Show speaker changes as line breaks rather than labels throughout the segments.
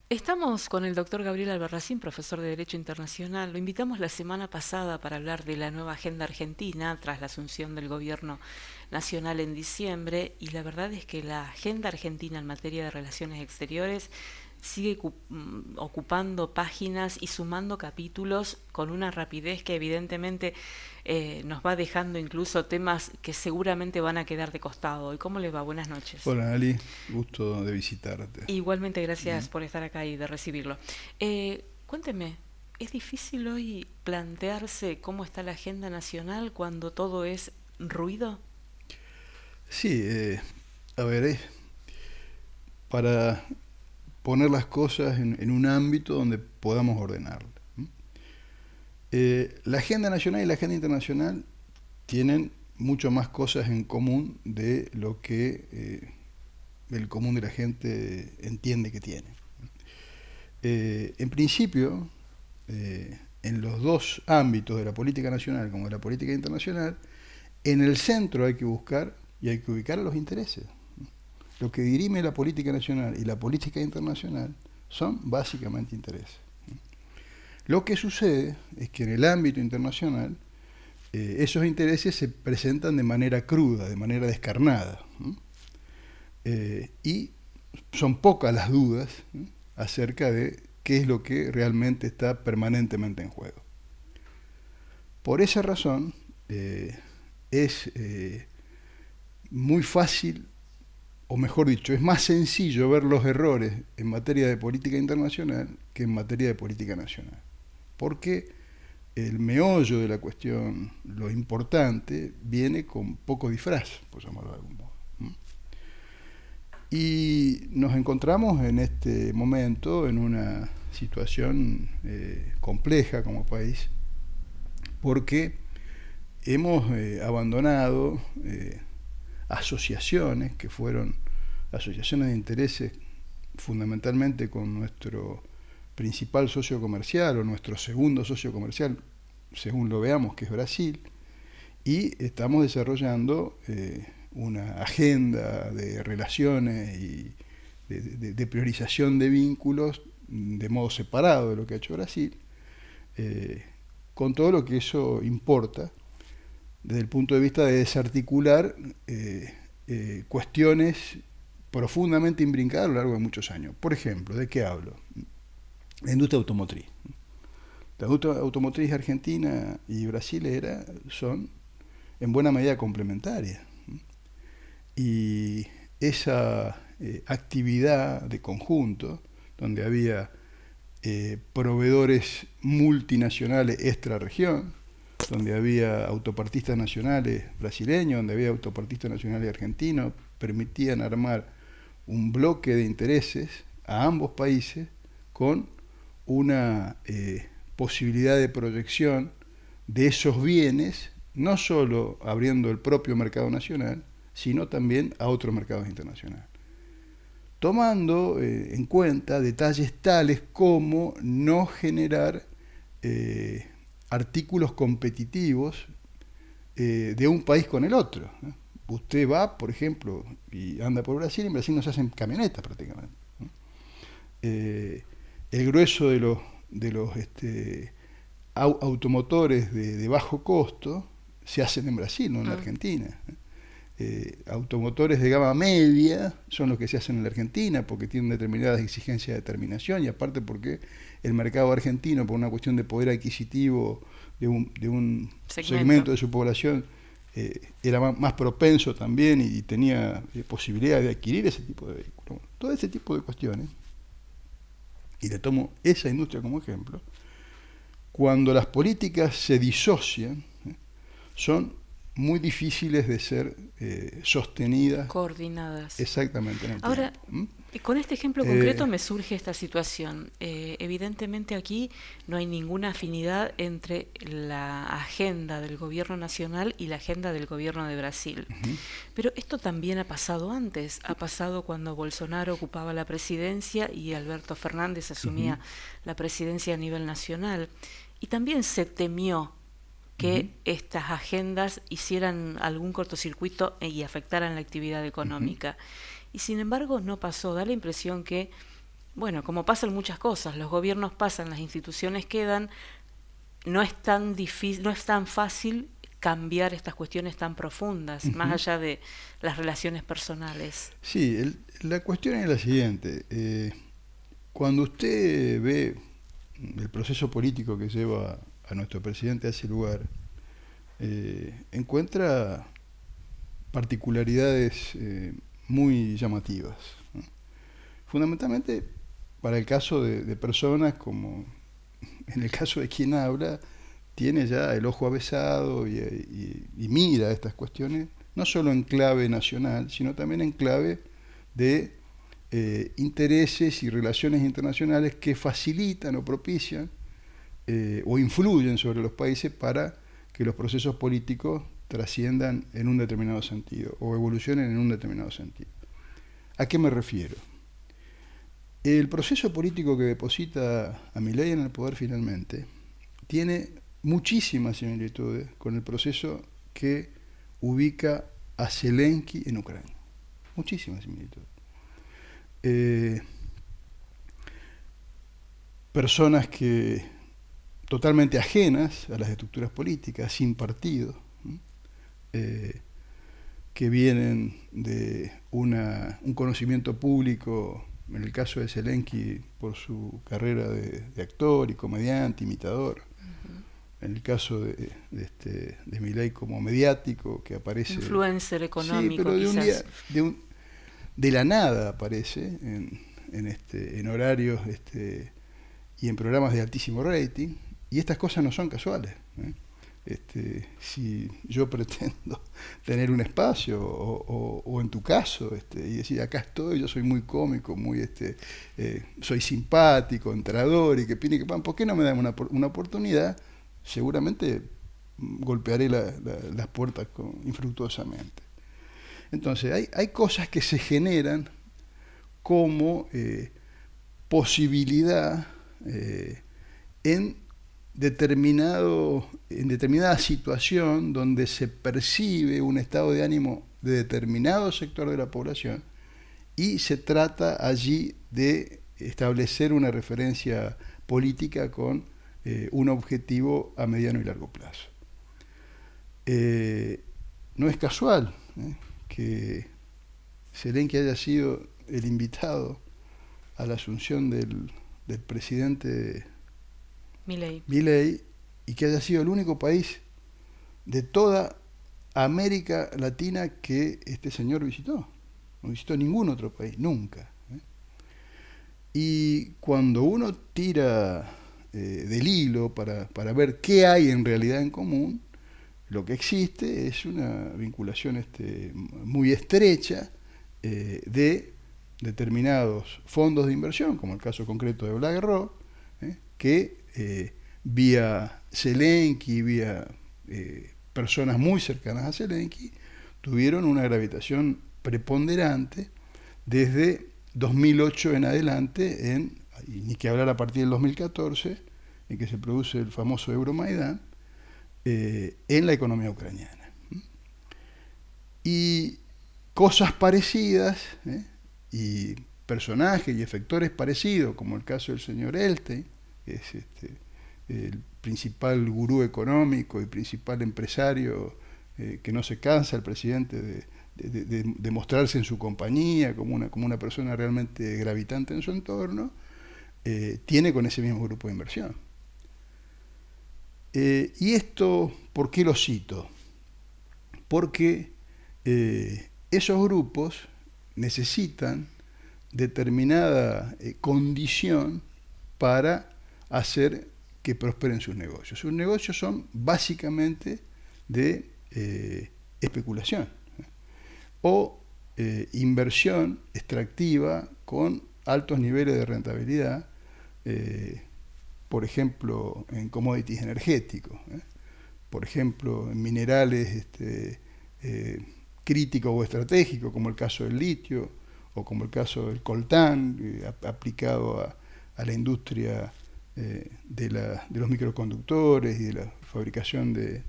Estamos con el doctor Gabriel Albarracín, profesor de Derecho Internacional. Lo invitamos la semana pasada para hablar de la nueva agenda argentina tras la asunción del gobierno nacional en diciembre, y la verdad es que la agenda argentina en materia de relaciones exteriores sigue ocupando páginas y sumando capítulos con una rapidez que evidentemente nos va dejando incluso temas que seguramente van a quedar de costado. ¿Y cómo les va? Buenas noches.
Hola Ali, gusto de visitarte.
Igualmente,
¿Mm?
gracias por estar acá y de recibirlo. Cuénteme, ¿es difícil hoy plantearse cómo está la agenda nacional cuando todo es ruido?
Sí, a ver, para poner las cosas en un ámbito donde podamos ordenarlas. La agenda nacional y la agenda internacional tienen mucho más cosas en común de lo que el común de la gente entiende que tiene. En principio, en los dos ámbitos de la política nacional como de la política internacional, en el centro hay que buscar y hay que ubicar a los intereses. Lo que dirime la política nacional y la política internacional son básicamente intereses. Lo que sucede es que en el ámbito internacional esos intereses se presentan de manera cruda, de manera descarnada. Y son pocas las dudas acerca de qué es lo que realmente está permanentemente en juego. Por esa razón, es muy fácil, o mejor dicho, es más sencillo ver los errores en materia de política internacional que en materia de política nacional. Porque el meollo de la cuestión, lo importante, viene con poco disfraz, por llamarlo de algún modo. Y nos encontramos en este momento en una situación compleja como país, porque hemos abandonado asociaciones que fueron asociaciones de intereses fundamentalmente con nuestro principal socio comercial o nuestro segundo socio comercial, según lo veamos, que es Brasil, y estamos desarrollando una agenda de relaciones y de priorización de vínculos de modo separado de lo que ha hecho Brasil, con todo lo que eso importa desde el punto de vista de desarticular cuestiones profundamente imbrincadas a lo largo de muchos años. Por ejemplo, ¿de qué hablo? La industria automotriz. La industria automotriz argentina y brasilera son en buena medida complementarias. Y esa actividad de conjunto, donde había proveedores multinacionales extrarregión, donde había autopartistas nacionales brasileños, donde había autopartistas nacionales argentinos, permitían armar un bloque de intereses a ambos países con una posibilidad de proyección de esos bienes, no solo abriendo el propio mercado nacional, sino también a otros mercados internacionales, tomando en cuenta detalles tales como no generar artículos competitivos de un país con el otro. Usted va, por ejemplo, y anda por Brasil, y en Brasil no se hacen camionetas prácticamente. Eh, el grueso de los automotores de bajo costo se hacen en Brasil, no en la Argentina. Automotores de gama media son los que se hacen en la Argentina porque tienen determinadas exigencias de terminación y aparte porque el mercado argentino, por una cuestión de poder adquisitivo de un segmento de su población, era más propenso también y tenía posibilidad de adquirir ese tipo de vehículos. Bueno, todo ese tipo de cuestiones, y le tomo esa industria como ejemplo, cuando las políticas se disocian, son muy difíciles de ser sostenidas
Coordinadas.
exactamente en el
Ahora,
tiempo.
con este ejemplo concreto me surge esta situación. Evidentemente aquí no hay ninguna afinidad entre la agenda del gobierno nacional y la agenda del gobierno de Brasil. Pero esto también ha pasado antes. Ha pasado cuando Bolsonaro ocupaba la presidencia y Alberto Fernández asumía la presidencia a nivel nacional. Y también se temió que estas agendas hicieran algún cortocircuito y afectaran la actividad económica. Y sin embargo no pasó. Da la impresión que Bueno, como pasan muchas cosas, los gobiernos pasan, las instituciones quedan, no es tan difícil, no es tan fácil cambiar estas cuestiones tan profundas, más allá de las relaciones personales.
Sí, la cuestión es la siguiente. Cuando usted ve el proceso político que lleva a nuestro presidente a ese lugar, encuentra particularidades muy llamativas, ¿no? Fundamentalmente para el caso de personas como en el caso de quien habla, tiene ya el ojo avesado y mira estas cuestiones, no solo en clave nacional, sino también en clave de intereses y relaciones internacionales que facilitan o propician o influyen sobre los países para que los procesos políticos trasciendan en un determinado sentido o evolucionen en un determinado sentido. ¿A qué me refiero? El proceso político que deposita a Milei en el poder finalmente tiene muchísimas similitudes con el proceso que ubica a Zelensky en Ucrania. Muchísimas similitudes. Personas que totalmente ajenas a las estructuras políticas, sin partido, que vienen de un conocimiento público, en el caso de Zelensky, por su carrera de actor y comediante, imitador. En el caso de Milei como mediático, que aparece...
Influencer económico,
sí, pero de
quizás.
un día, de la nada aparece en horarios y en programas de altísimo rating, y estas cosas no son casuales, ¿eh? Si yo pretendo tener un espacio o en tu caso y decir acá estoy, yo soy muy cómico, muy soy simpático, entrador y que pine que pan, ¿por qué no me dan una oportunidad? Seguramente golpearé las puertas infructuosamente. Entonces hay cosas que se generan como posibilidad en determinada situación donde se percibe un estado de ánimo de determinado sector de la población y se trata allí de establecer una referencia política con un objetivo a mediano y largo plazo. No es casual que Zelensky haya sido el invitado a la asunción del presidente Milei y que haya sido el único país de toda América Latina que este señor visitó. No visitó ningún otro país, nunca. Y cuando uno tira del hilo para ver qué hay en realidad en común, lo que existe es una vinculación muy estrecha de determinados fondos de inversión, como el caso concreto de BlackRock, que vía Zelensky, vía personas muy cercanas a Zelensky, tuvieron una gravitación preponderante desde 2008 en adelante, y ni que hablar a partir del 2014, en que se produce el famoso Euromaidán, en la economía ucraniana. Y cosas parecidas, y personajes y efectores parecidos, como el caso del señor Elstein, que es el principal gurú económico y principal empresario que no se cansa, el presidente, de mostrarse en su compañía como una persona realmente gravitante en su entorno, tiene con ese mismo grupo de inversión. Y esto, ¿por qué lo cito? Porque esos grupos necesitan determinada condición para hacer que prosperen sus negocios. Sus negocios son básicamente de especulación o inversión extractiva con altos niveles de rentabilidad, por ejemplo, en commodities energéticos, por ejemplo, en minerales críticos o estratégicos, como el caso del litio o como el caso del coltán, aplicado a la industria de los microconductores y de la fabricación de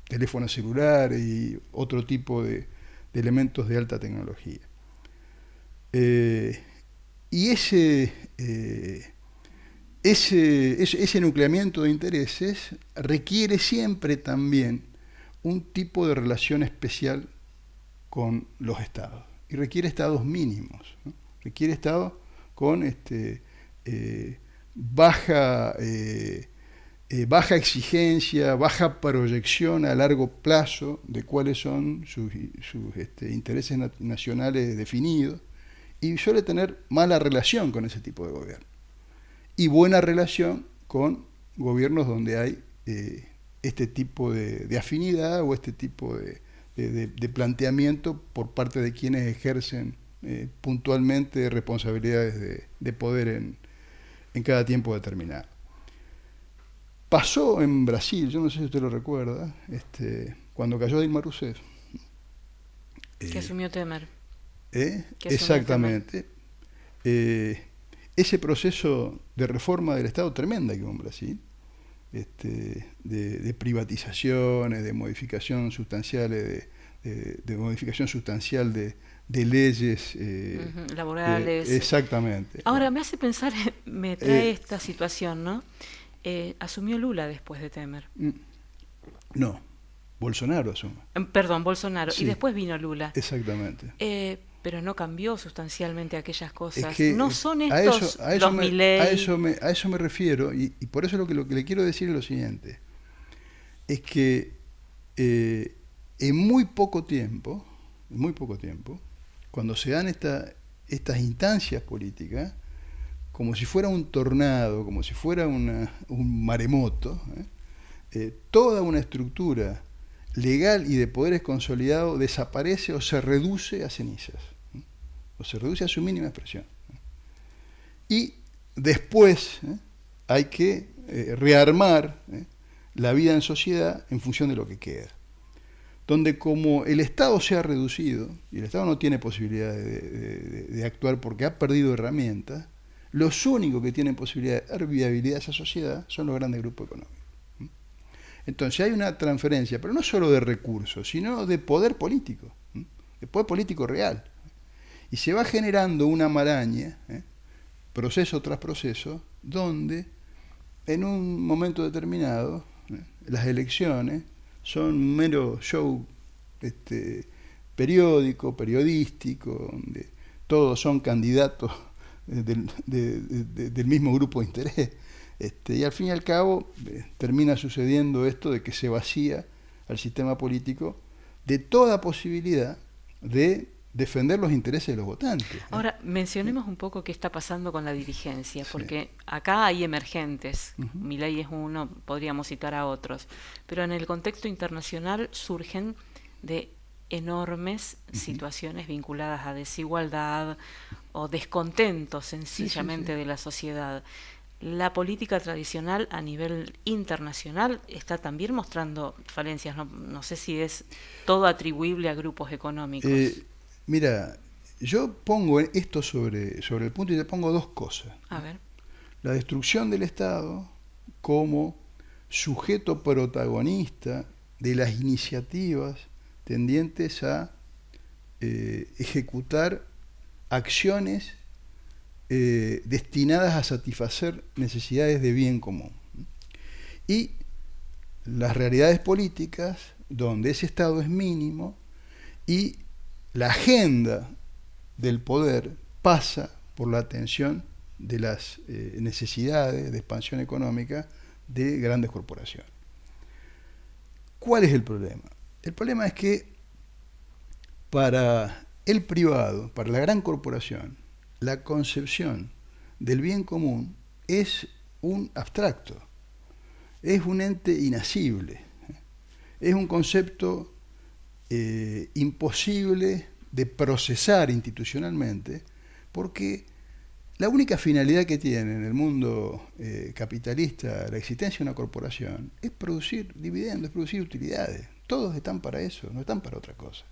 teléfonos celulares y otro tipo de elementos de alta tecnología. Y ese nucleamiento de intereses requiere siempre también un tipo de relación especial con los estados. Y requiere estados mínimos, ¿no? Requiere estados con baja exigencia, baja proyección a largo plazo de cuáles son sus intereses nacionales definidos, y suele tener mala relación con ese tipo de gobierno. Y buena relación con gobiernos donde hay este tipo de afinidad o este tipo de planteamiento por parte de quienes ejercen puntualmente responsabilidades de poder en cada tiempo determinado. Pasó en Brasil, yo no sé si usted lo recuerda, cuando cayó Dilma Rousseff.
Que asumió Temer.
Exactamente. Ese proceso de reforma del Estado tremenda que hubo en Brasil, de privatizaciones, de modificación sustanciales, de modificación sustancial de leyes
laborales.
Exactamente.
Ahora me hace pensar, me trae esta situación, ¿no? Asumió Lula después de Temer.
No, Bolsonaro asume.
Perdón, Bolsonaro.
Sí.
Y después vino Lula.
Exactamente.
Pero no cambió sustancialmente aquellas cosas.
Es que
no son estos los Milei.
A eso me refiero, y por eso lo que le quiero decir es lo siguiente. Es que en muy poco tiempo, cuando se dan estas instancias políticas, como si fuera un tornado, como si fuera un maremoto, toda una estructura legal y de poderes consolidados desaparece o se reduce a cenizas, o se reduce a su mínima expresión. Y después hay que rearmar la vida en sociedad en función de lo que queda. Donde como el Estado se ha reducido, y el Estado no tiene posibilidad de actuar porque ha perdido herramientas, los únicos que tienen posibilidad de dar viabilidad a esa sociedad son los grandes grupos económicos. Entonces hay una transferencia, pero no solo de recursos, sino de poder político, de poder político real. Y se va generando una maraña, proceso tras proceso, donde en un momento determinado las elecciones son un mero show periodístico, donde todos son candidatos del mismo grupo de interés. Y al fin y al cabo termina sucediendo esto de que se vacía al sistema político de toda posibilidad de defender los intereses de los votantes.
Ahora, mencionemos un poco qué está pasando con la dirigencia, porque acá hay emergentes, Milei es uno, podríamos citar a otros, pero en el contexto internacional surgen de enormes situaciones vinculadas a desigualdad o descontento sencillamente de la sociedad. La política tradicional a nivel internacional está también mostrando falencias. No sé si es todo atribuible a grupos económicos.
Mira, yo pongo esto sobre el punto y te pongo dos cosas.
A ver.
La destrucción del Estado como sujeto protagonista de las iniciativas tendientes a ejecutar acciones destinadas a satisfacer necesidades de bien común. Y las realidades políticas donde ese Estado es mínimo y la agenda del poder pasa por la atención de las necesidades de expansión económica de grandes corporaciones. ¿Cuál es el problema? El problema es que para el privado, para la gran corporación, la concepción del bien común es un abstracto, es un ente inasible, es un concepto imposible de procesar institucionalmente, porque la única finalidad que tiene en el mundo capitalista la existencia de una corporación es producir dividendos, es producir utilidades. Todos están para eso, no están para otra cosa.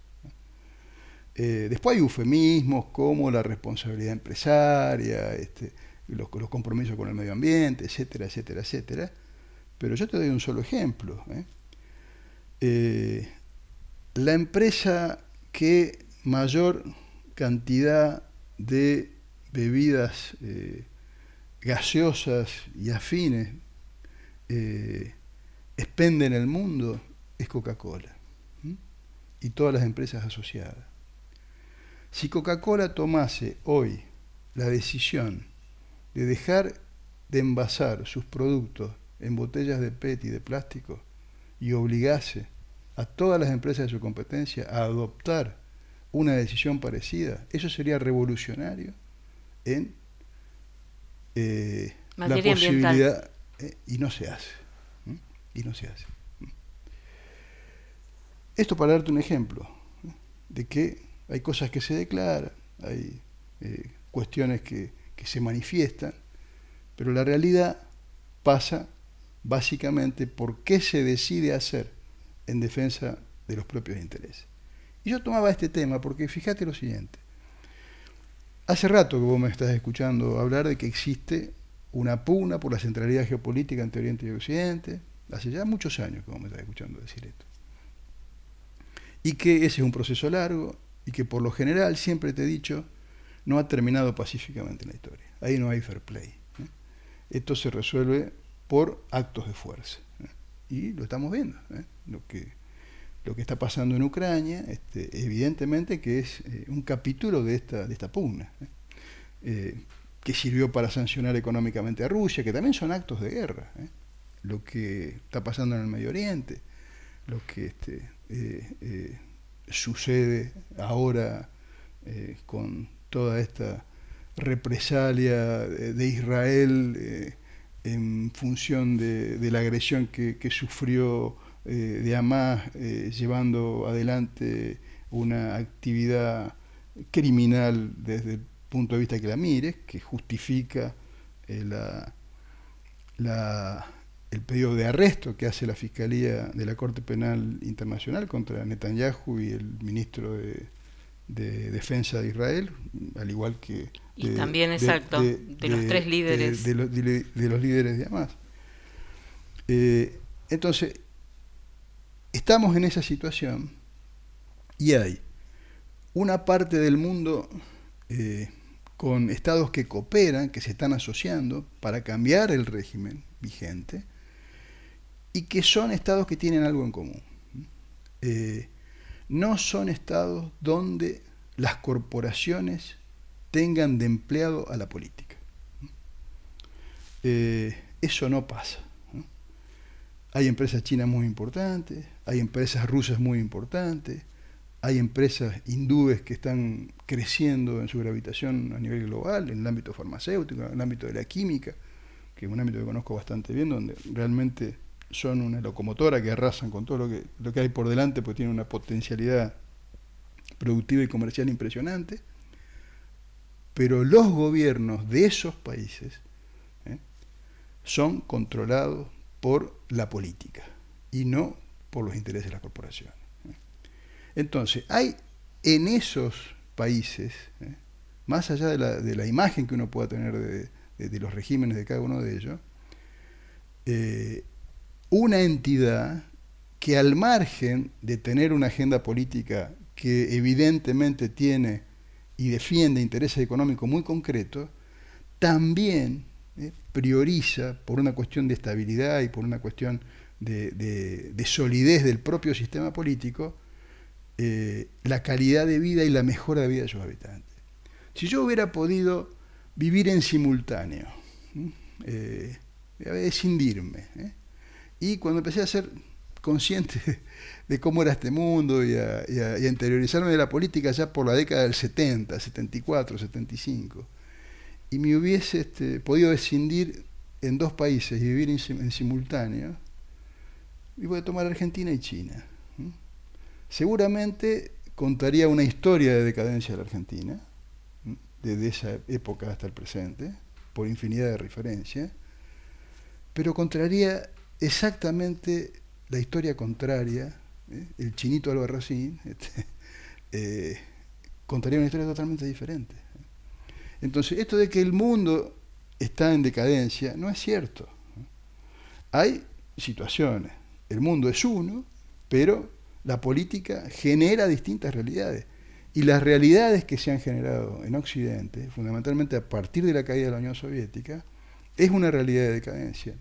Después hay eufemismos como la responsabilidad empresaria, los compromisos con el medio ambiente, etcétera, etcétera, etcétera. Pero yo te doy un solo ejemplo. La empresa que mayor cantidad de bebidas gaseosas y afines expende en el mundo es Coca-Cola y todas las empresas asociadas. Si Coca-Cola tomase hoy la decisión de dejar de envasar sus productos en botellas de PET y de plástico y obligase a todas las empresas de su competencia a adoptar una decisión parecida, eso sería revolucionario en la posibilidad, y no se hace. Y no se hace. Esto para darte un ejemplo de que hay cosas que se declaran, hay cuestiones que se manifiestan, pero la realidad pasa básicamente por qué se decide hacer en defensa de los propios intereses. Y yo tomaba este tema porque fíjate lo siguiente. Hace rato que vos me estás escuchando hablar de que existe una pugna por la centralidad geopolítica entre Oriente y Occidente. Hace ya muchos años que vos me estás escuchando decir esto. Y que ese es un proceso largo y que por lo general, siempre te he dicho, no ha terminado pacíficamente en la historia. Ahí no hay fair play. Esto se resuelve por actos de fuerza. Y lo estamos viendo. Lo que está pasando en Ucrania, evidentemente que es un capítulo de esta pugna, que sirvió para sancionar económicamente a Rusia, que también son actos de guerra. Lo que está pasando en el Medio Oriente, lo que sucede ahora con toda esta represalia de Israel en función de la agresión que sufrió de Hamas, llevando adelante una actividad criminal desde el punto de vista que la mires, que justifica el pedido de arresto que hace la Fiscalía de la Corte Penal Internacional contra Netanyahu y el ministro de Defensa de Israel, al igual que
y también exacto de los tres líderes
de los líderes de Hamas. Entonces estamos en esa situación y hay una parte del mundo con estados que cooperan, que se están asociando para cambiar el régimen vigente y que son estados que tienen algo en común. No son estados donde las corporaciones tengan de empleado a la política. Eso no pasa. Hay empresas chinas muy importantes, hay empresas rusas muy importantes, hay empresas hindúes que están creciendo en su gravitación a nivel global, en el ámbito farmacéutico, en el ámbito de la química, que es un ámbito que conozco bastante bien, donde realmente son una locomotora que arrasan con todo lo que hay por delante, porque tienen una potencialidad productiva y comercial impresionante. Pero los gobiernos de esos países son controlados por la política y no por los intereses de las corporaciones. Entonces, hay en esos países, más allá de la imagen que uno pueda tener de los regímenes de cada uno de ellos, una entidad que al margen de tener una agenda política que evidentemente tiene y defiende intereses económicos muy concretos, también prioriza, por una cuestión de estabilidad y por una cuestión de solidez del propio sistema político, la calidad de vida y la mejora de vida de sus habitantes. Si yo hubiera podido vivir en simultáneo, escindirme, y cuando empecé a ser consciente de cómo era este mundo y a interiorizarme de la política ya por la década del 70, 74, 75, y me hubiese podido escindir en dos países y vivir en simultáneo, y voy a tomar Argentina y China. Seguramente contaría una historia de decadencia de la Argentina, desde esa época hasta el presente, por infinidad de referencias, pero contaría exactamente la historia contraria, el chinito Albarracín, contaría una historia totalmente diferente. Entonces, esto de que el mundo está en decadencia no es cierto. Hay situaciones, el mundo es uno, pero la política genera distintas realidades. Y las realidades que se han generado en Occidente, fundamentalmente a partir de la caída de la Unión Soviética, es una realidad de decadencia,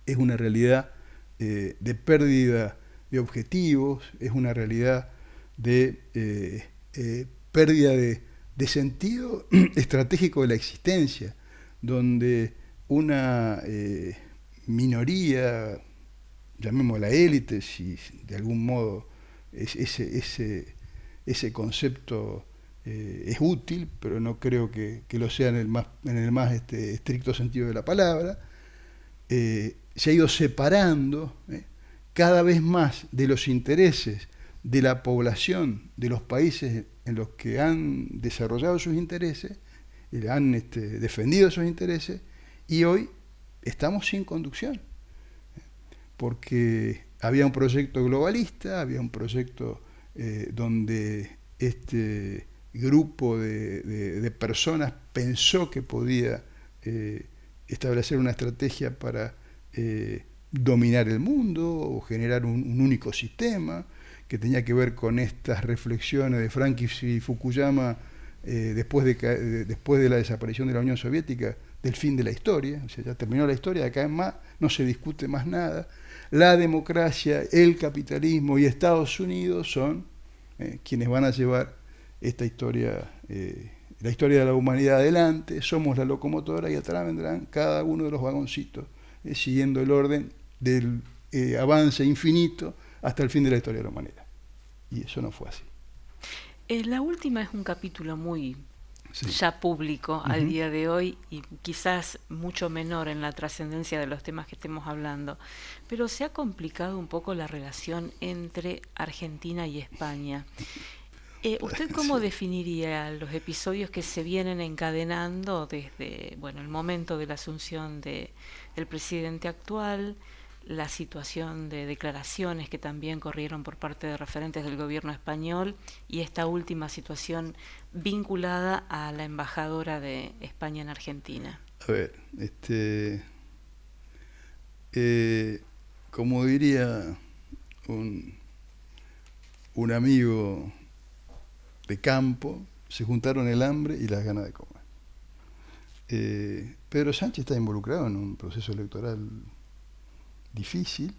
es una realidad de pérdida de objetivos, es una realidad de pérdida de sentido estratégico de la existencia, donde una minoría, llamémosla élite, si de algún modo ese concepto es útil, pero no creo que lo sea en el más estricto sentido de la palabra, se ha ido separando cada vez más de los intereses de la población de los países en los que han desarrollado sus intereses, han defendido sus intereses, y hoy estamos sin conducción, porque había un proyecto globalista, había un proyecto donde este grupo de personas pensó que podía establecer una estrategia para dominar el mundo o generar un único sistema, que tenía que ver con estas reflexiones de Frankis y Fukuyama después de la desaparición de la Unión Soviética, del fin de la historia. O sea, ya terminó la historia, de acá en más no se discute más nada. La democracia, el capitalismo y Estados Unidos son quienes van a llevar esta historia, la historia de la humanidad adelante. Somos la locomotora y atrás vendrán cada uno de los vagoncitos, siguiendo el orden del avance infinito hasta el fin de la historia de la humanidad. Y eso no fue así.
La última es un capítulo muy
Sí.
ya público al día de hoy y quizás mucho menor en la trascendencia de los temas que estemos hablando, pero se ha complicado un poco la relación entre Argentina y España. ¿Usted cómo definiría los episodios que se vienen encadenando desde el momento de la asunción del presidente actual, la situación de declaraciones que también corrieron por parte de referentes del gobierno español y esta última situación vinculada a la embajadora de España en Argentina?
A ver, como diría un amigo de campo, se juntaron el hambre y las ganas de comer. Pedro Sánchez está involucrado en un proceso electoral difícil,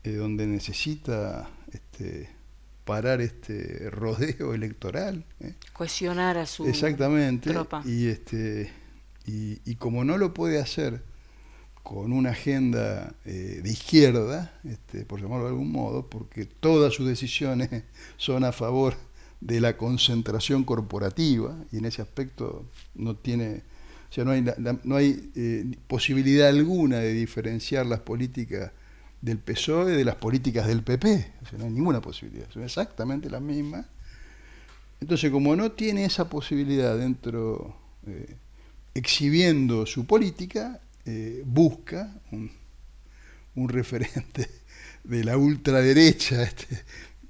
donde necesita parar este rodeo electoral,
cohesionar a su
exactamente,
tropa.
Y como no lo puede hacer con una agenda de izquierda, por llamarlo de algún modo, porque todas sus decisiones son a favor de la concentración corporativa, y en ese aspecto no tiene, o sea, no hay posibilidad alguna de diferenciar las políticas del PSOE de las políticas del PP. O sea, no hay ninguna posibilidad, son exactamente las mismas. Entonces, como no tiene esa posibilidad dentro, exhibiendo su política, busca un referente de la ultraderecha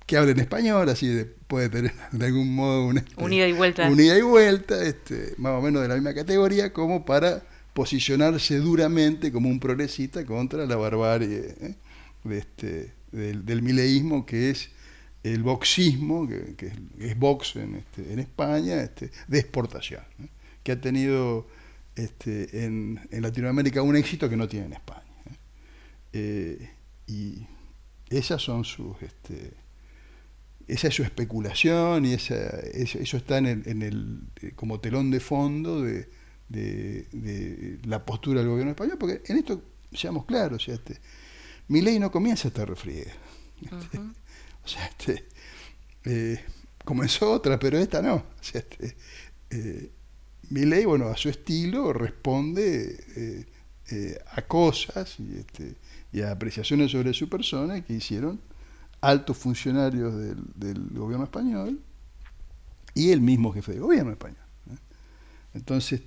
que hable en español, así puede tener de algún modo un ida y vuelta, más o menos de la misma categoría, como para posicionarse duramente como un progresista contra la barbarie del mileísmo, que es el voxismo, que es Vox en España, de exportación, que ha tenido en Latinoamérica un éxito que no tiene en España. Y esas son sus... esa es su especulación, y eso está como telón de fondo de la postura del gobierno español, porque en esto, seamos claros, Milei no comienza esta refriega. Uh-huh. O sea, comenzó otra, pero esta no. O sea, Milei, a su estilo, responde a cosas y a apreciaciones sobre su persona que hicieron altos funcionarios del gobierno español y el mismo jefe de gobierno español. Entonces,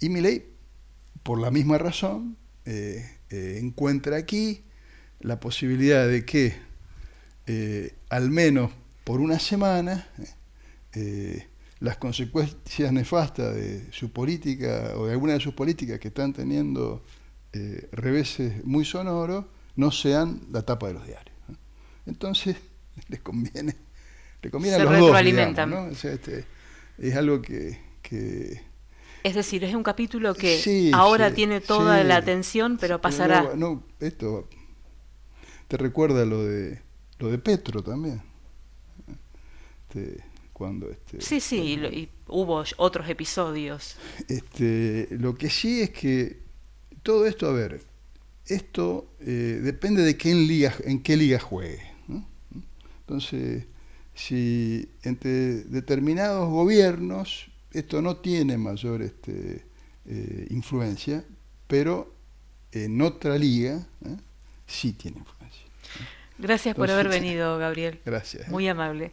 y Milei, por la misma razón, encuentra aquí la posibilidad de que, al menos por una semana, las consecuencias nefastas de su política o de alguna de sus políticas que están teniendo reveses muy sonoros no sean la tapa de los diarios. Entonces, les conviene a
Se
los dos,
retroalimentan.
digamos, ¿no? O sea, es algo que
Es decir, es un capítulo que
sí,
ahora
sí,
tiene toda
sí,
la atención, pero
sí,
pasará.
luego, no, esto te recuerda lo de Petro también. Cuando
Sí, y hubo otros episodios.
Lo que sí es que todo esto, a ver, esto depende de en qué liga juegue, ¿no? Entonces, si entre determinados gobiernos esto no tiene mayor influencia, pero en otra liga sí tiene influencia.
Gracias por
Entonces,
haber venido, Gabriel.
gracias.
Muy amable.